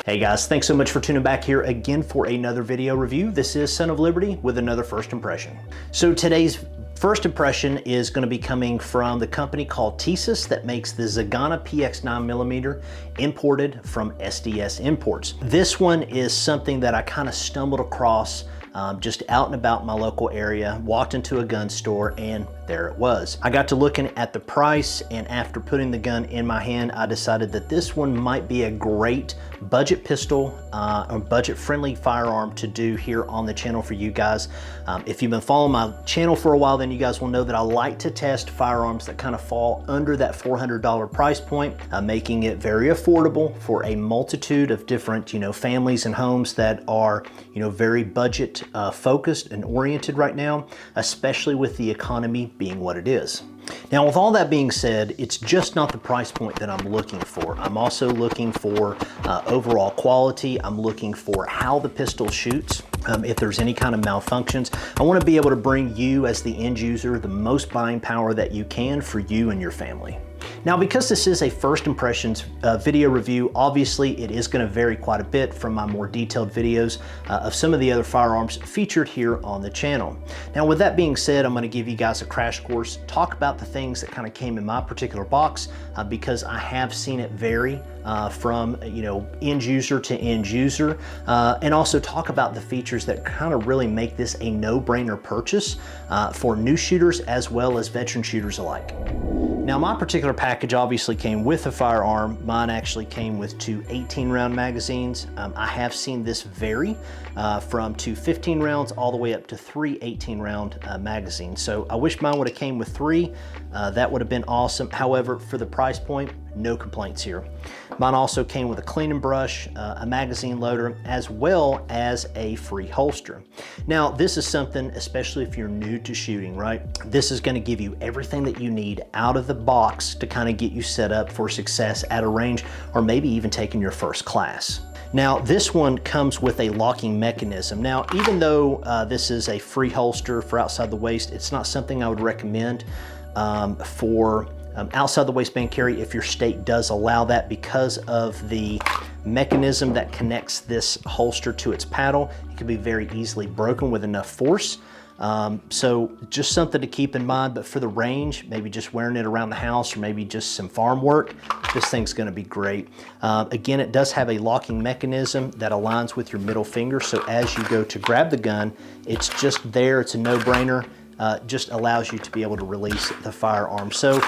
Hey guys, thanks so much for tuning back here again for another video review. This is Son of Liberty with another first impression. So today's first impression is going to be coming from the company called TISAS that makes the Zigana PX9mm imported from SDS Imports. This one is something that I kind of stumbled across just out and about my local area, walked into a gun store, and there it was. I got to looking at the price, and after putting the gun in my hand, I decided that this one might be a great budget pistol or budget-friendly firearm to do here on the channel for you guys. If you've been following my channel for a while, then you guys will know that I like to test firearms that kind of fall under that $400 price point, making it very affordable for a multitude of different, families and homes that are, very budget focused and oriented right now, especially with the economy being what it is. Now, with all that being said, it's just not the price point that I'm looking for. I'm also looking for overall quality. I'm looking for how the pistol shoots. If there's any kind of malfunctions, I want to be able to bring you as the end user the most buying power that you can for you and your family. Now, because this is a first impressions video review, obviously it is going to vary quite a bit from my more detailed videos of some of the other firearms featured here on the channel. Now, with that being said, I'm going to give you guys a crash course, talk about the things that kind of came in my particular box, because I have seen it vary from end user to end user, and also talk about the features that kind of really make this a no-brainer purchase for new shooters as well as veteran shooters alike. Now, my particular package obviously came with a firearm. Mine actually came with two 18-round magazines. I have seen this vary from two 15 rounds all the way up to three 18-round magazines. So I wish mine would have came with three. That would have been awesome. However, for the price point, no complaints here. Mine also came with a cleaning brush, a magazine loader, as well as a free holster. Now, this is something, especially if you're new to shooting, right? This is gonna give you everything that you need out of the box to kind of get you set up for success at a range, or maybe even taking your first class. Now, this one comes with a locking mechanism. Now, even though this is a free holster for outside the waist, it's not something I would recommend for outside the waistband carry if your state does allow that, because of the mechanism that connects this holster to its paddle. It can be very easily broken with enough force. So just something to keep in mind. But for the range, maybe just wearing it around the house or maybe just some farm work, this thing's going to be great. Again, it does have a locking mechanism that aligns with your middle finger. So as you go to grab the gun, it's just there. It's a no-brainer. Just allows you to be able to release the firearm. So,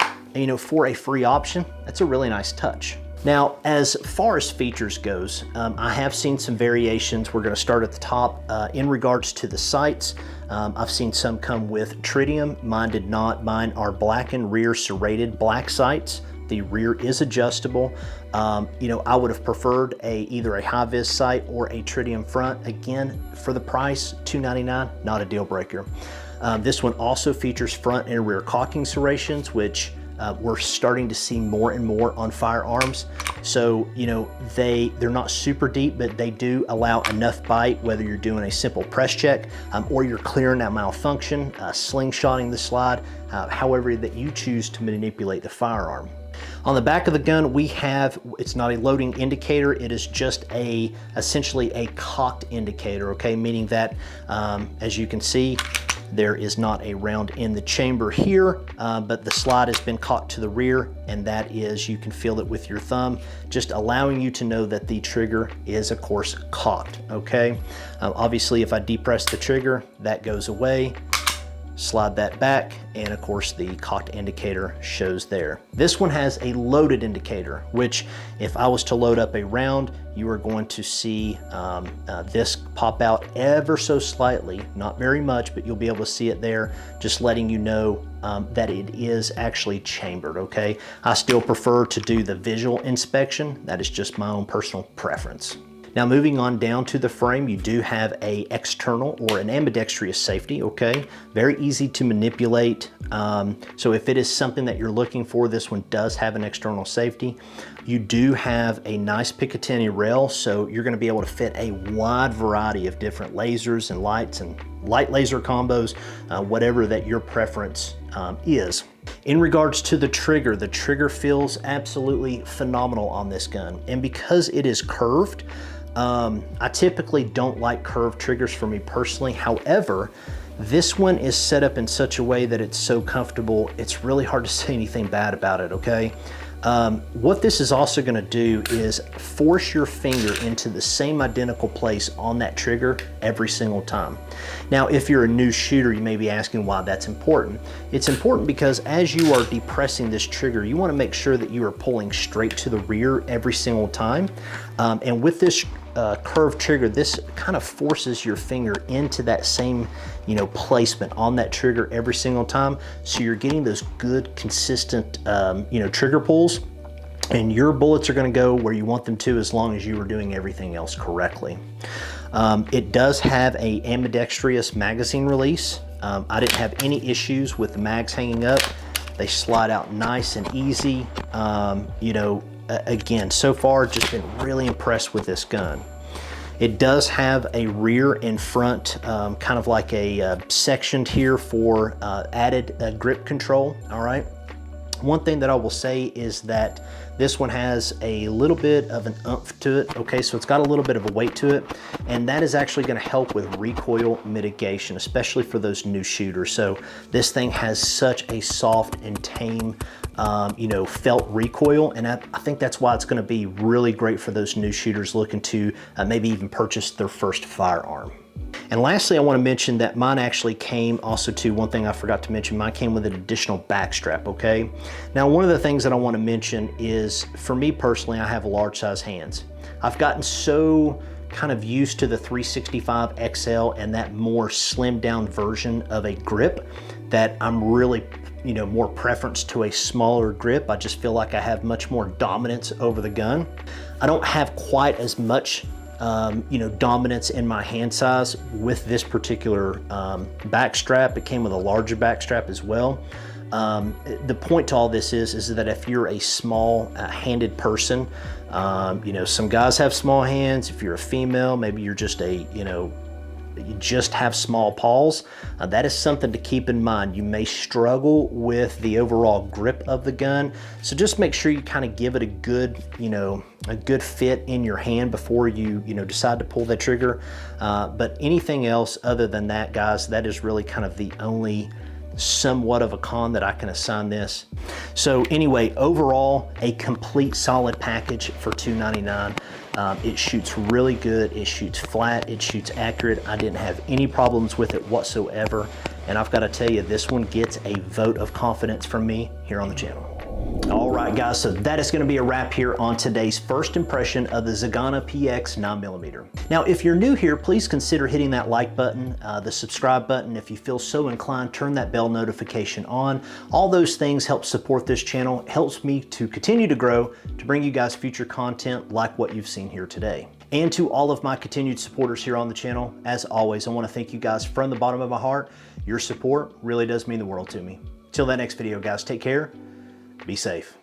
for a free option, that's a really nice touch. Now, as far as features goes, I have seen some variations. We're going to start at the top. In regards to the sights, I've seen some come with tritium. Mine did not. Mine are blackened rear serrated black sights. The rear is adjustable. I would have preferred either a high-vis sight or a tritium front. Again, for the price, $299, not a deal breaker. This one also features front and rear cocking serrations, which we're starting to see more and more on firearms. So, they're not super deep, but they do allow enough bite, whether you're doing a simple press check or you're clearing that malfunction, slingshotting the slide, however that you choose to manipulate the firearm. On the back of the gun, we have, it's not a loading indicator, it is just essentially a cocked indicator, okay? Meaning that, as you can see, there is not a round in the chamber here, but the slide has been cocked to the rear, and that is, you can feel it with your thumb, just allowing you to know that the trigger is, of course, cocked, okay? Obviously, if I depress the trigger, that goes away. Slide that back, and of course the cocked indicator shows there. This one has a loaded indicator, which if I was to load up a round, you are going to see this pop out ever so slightly, not very much, but you'll be able to see it there, just letting you know that it is actually chambered, okay? I still prefer to do the visual inspection. That is just my own personal preference. Now, moving on down to the frame, you do have a external or an ambidextrous safety, okay? Very easy to manipulate. So if it is something that you're looking for, this one does have an external safety. You do have a nice Picatinny rail, so you're gonna be able to fit a wide variety of different lasers and lights and light laser combos, whatever that your preference is. In regards to the trigger feels absolutely phenomenal on this gun. And because it is curved, I typically don't like curved triggers for me personally. However, this one is set up in such a way that it's so comfortable, it's really hard to say anything bad about it, okay? What this is also gonna do is force your finger into the same identical place on that trigger every single time. Now, if you're a new shooter, you may be asking why that's important. It's important because as you are depressing this trigger, you wanna make sure that you are pulling straight to the rear every single time. And with this curved trigger, this kind of forces your finger into that same, placement on that trigger every single time. So you're getting those good, consistent, trigger pulls, and your bullets are gonna go where you want them to as long as you are doing everything else correctly. It does have a ambidextrous magazine release. I didn't have any issues with the mags hanging up. They slide out nice and easy. Again, so far, just been really impressed with this gun. It does have a rear and front, kind of like a sectioned here for added grip control, all right? One thing that I will say is that this one has a little bit of an oomph to it, okay? So it's got a little bit of a weight to it, and that is actually gonna help with recoil mitigation, especially for those new shooters. So this thing has such a soft and tame, felt recoil, and I think that's why it's gonna be really great for those new shooters looking to maybe even purchase their first firearm. And lastly, I want to mention that mine actually came also to, one thing I forgot to mention, mine came with an additional back strap, okay? Now, one of the things that I want to mention is, for me personally, I have large size hands. I've gotten so kind of used to the 365 XL and that more slimmed down version of a grip that I'm really, more preference to a smaller grip. I just feel like I have much more dominance over the gun. I don't have quite as much dominance in my hand size with this particular back strap. It came with a larger back strap as well. The point to all this is that if you're a small handed person, some guys have small hands. If you're a female, maybe you're just you just have small paws, that is something to keep in mind. You may struggle with the overall grip of the gun, so just make sure you kind of give it a good, a good fit in your hand before you, decide to pull that trigger. But anything else other than that, guys, that is really kind of the only somewhat of a con that I can assign this. So anyway, overall, a complete solid package for $299. It shoots really good, it shoots flat, it shoots accurate. I didn't have any problems with it whatsoever. And I've got to tell you, this one gets a vote of confidence from me here on the channel. All right, guys, so that is going to be a wrap here on today's first impression of the Zigana PX 9mm. Now, if you're new here, please consider hitting that like button, the subscribe button. If you feel so inclined, turn that bell notification on. All those things help support this channel, helps me to continue to grow, to bring you guys future content like what you've seen here today. And to all of my continued supporters here on the channel, as always, I want to thank you guys from the bottom of my heart. Your support really does mean the world to me. Till that next video, guys, take care. Be safe.